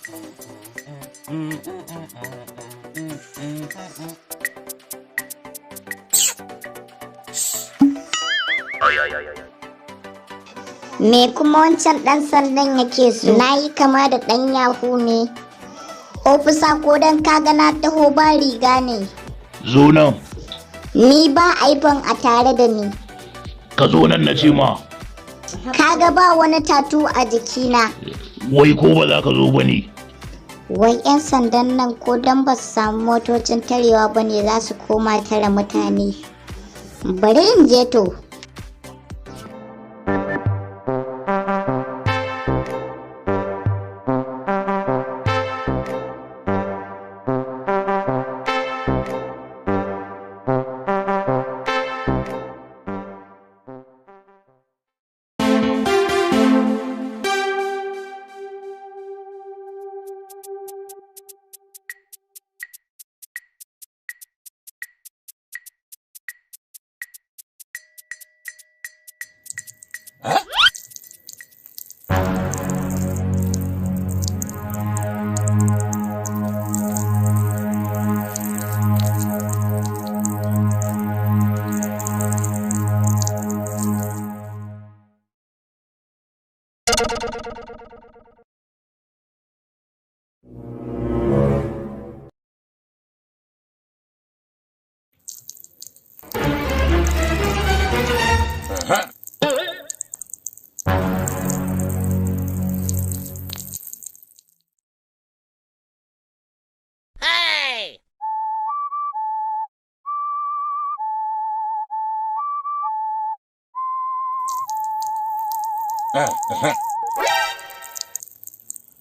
Me kuma wancan ɗan sandan yake so? Na yi kama da ɗan yahu ne. Ofisa ko don kaga na taho ba riga ne. Zo nan. Ni ba iPhone a tare da ni. Ka zo nan na ce ma. Kaga ba wani tatu a jikina. Wai ko ba za ka zo ba ne? Wai 'yan sandan nan ko don ba su samu motocin tarewa ba ne za su koma tare mutane. Bari in je to.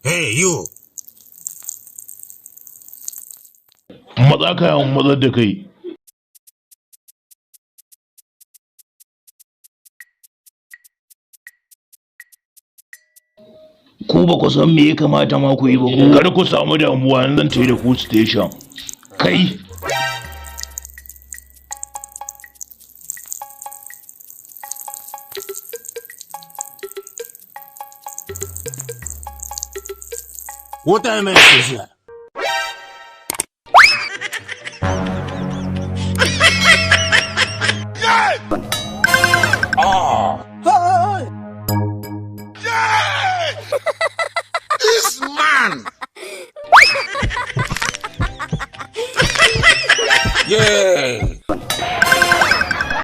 Hey, you! Matsa ka yawan matsar da kai. Ku ba ku san me ya kamata ma ku yi ba ku. Kar ku samu damuwa yanzu zan tafi da ku station. Kai! What I meant is that